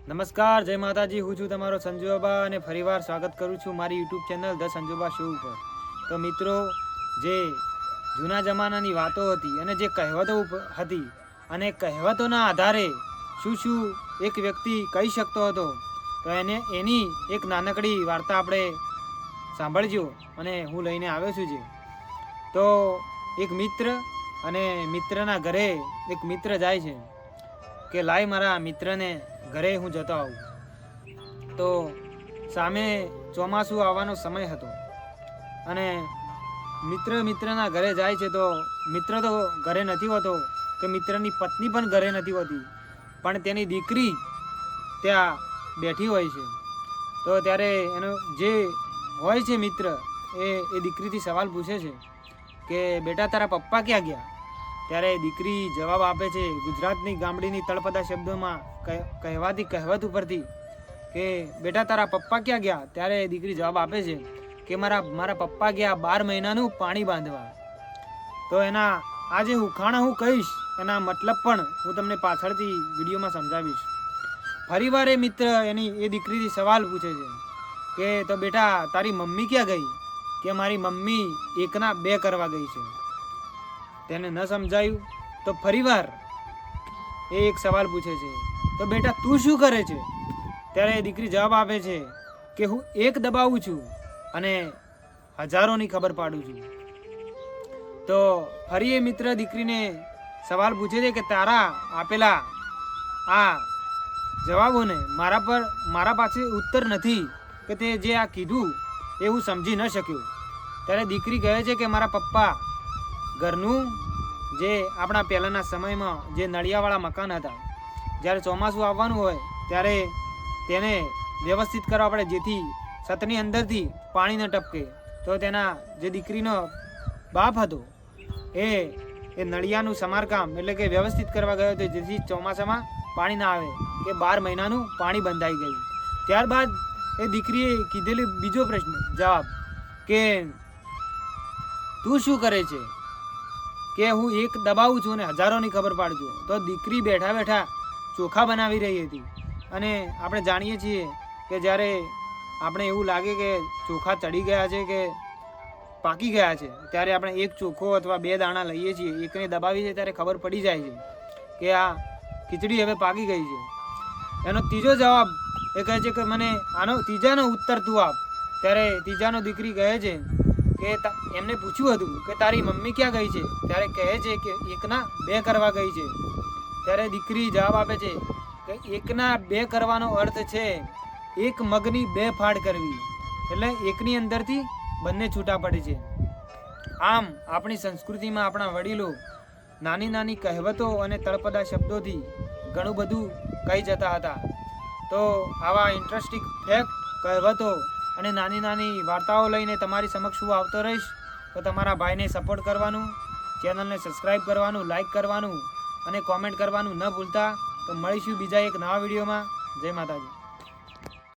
નમસ્કાર, જય માતાજી. હું છું તમારો સંજુબા અને ફરીવાર સ્વાગત કરું છું મારી યુટ્યુબ ચેનલ ધ સંજુબા શો ઉપર. તો મિત્રો, જે જૂના જમાનાની વાતો હતી અને જે કહેવતો હતી અને કહેવતોના આધારે શું શું એક વ્યક્તિ કહી શકતો હતો, તો એની એક નાનકડી વાર્તા આપણે સાંભળજો. અને હું લઈને આવ્યો છું. તો એક મિત્ર અને મિત્રના ઘરે એક મિત્ર જાય છે કે લાય મારા મિત્રને ઘરે હું જતો આવું. તો સામે ચોમાસું આવવાનો સમય હતો અને મિત્રના ઘરે જાય છે. તો મિત્ર તો ઘરે નથી હોતો કે મિત્રની પત્ની પણ ઘરે નથી હોતી, પણ તેની દીકરી ત્યાં બેઠી હોય છે. તો ત્યારે એનો જે હોય છે મિત્ર એ દીકરીથી સવાલ પૂછે છે કે બેટા, તારા પપ્પા ક્યાં ગયા? ત્યારે દીકરી જવાબ આપે છે ગુજરાતની ગામડીની તળપદા શબ્દોમાં કહેવાતી કહેવત ઉપરથી કે બેટા, તારા પપ્પા ક્યાં ગયા? ત્યારે દીકરી જવાબ આપે છે કે મારા પપ્પા ગયા 12 મહિનાનું પાણી બાંધવા. તો એના આ જે ઉખાણા હું કહીશ એના મતલબ પણ હું તમને પાછળથી વિડીયોમાં સમજાવીશ. ફરીવાર એ મિત્ર એ દીકરીથી સવાલ પૂછે છે કે તો બેટા, તારી મમ્મી ક્યાં ગઈ? કે મારી મમ્મી 1 ના 2 કરવા ગઈ છે. તેને ન સમજાયું તો ફરીવાર એ એક સવાલ પૂછે છે, તો બેટા તું શું કરે છે? ત્યારે દીકરી જવાબ આપે છે કે હું 1 દબાવું છું અને હજારોની ખબર પાડું છું. તો ફરી એ મિત્ર દીકરીને સવાલ પૂછે છે કે તારા આપેલા આ જવાબોને મારા પાસે ઉત્તર નથી, કે તે જે આ કીધું એ હું સમજી ન શક્યો. ત્યારે દીકરી કહે છે કે મારા પપ્પા ઘરનું જે આપણા પહેલાંના સમયમાં જે નળિયાવાળા મકાન હતા, જ્યારે ચોમાસું આવવાનું હોય ત્યારે તેને વ્યવસ્થિત કરવા પડે જેથી છતની અંદરથી પાણી ન ટપકે. તો તેના જે દીકરીનો બાપ હતો એ નળિયાનું સમારકામ એટલે કે વ્યવસ્થિત કરવા ગયો હતો જેથી ચોમાસામાં પાણી ના આવે, કે 12 મહિનાનું પાણી બંધાઈ ગયું. ત્યારબાદ એ દીકરીએ કીધેલી બીજો પ્રશ્ન જવાબ કે તું શું કરે છે? કે હું 1 દબાવું છું અને હજારોની ખબર પાડું છું. તો દીકરી બેઠા બેઠા ચોખા બનાવી રહી હતી. અને આપણે જાણીએ છીએ કે જ્યારે આપણે એવું લાગે કે ચોખા ચડી ગયા છે કે પાકી ગયા છે, ત્યારે આપણે 1 ચોખો અથવા 2 દાણા લઈએ છીએ, એકને દબાવીએ છીએ ત્યારે ખબર પડી જાય છે કે આ ખીચડી હવે પાકી ગઈ છે. એનો ત્રીજો જવાબ એ કહે છે કે મને આનો ત્રીજાનો ઉત્તર તું આપ. ત્યારે ત્રીજાનો દીકરી કહે છે કે એમને પૂછ્યું હતું કે તારી મમ્મી ક્યાં ગઈ છે? ત્યારે કહે છે કે 1ના 2 કરવા ગઈ છે. ત્યારે દીકરી જવાબ આપે છે કે 1ના 2 કરવાનો અર્થ છે 1 મગની 2 ફાડ કરવી, એટલે 1ની અંદરથી બંને છૂટા પડે છે. આમ આપણી સંસ્કૃતિમાં આપણા વડીલો નાની નાની કહેવતો અને તળપદા શબ્દોથી ઘણું બધું કહી જતા હતા. તો આવા ઇન્ટરેસ્ટિંગ ફેક્ટ, કહેવતો અને નાની નાની વાર્તાઓ લઈને તમારી સમક્ષ હું આવતો રહીશ. તો તમારા ભાઈને સપોર્ટ કરવાનું, ચેનલને સબસ્ક્રાઈબ કરવાનું, લાઈક કરવાનું અને કોમેન્ટ કરવાનું ન ભૂલતા. તો મળીશું બીજા એક નવા વિડીયોમાં. જય માતાજી.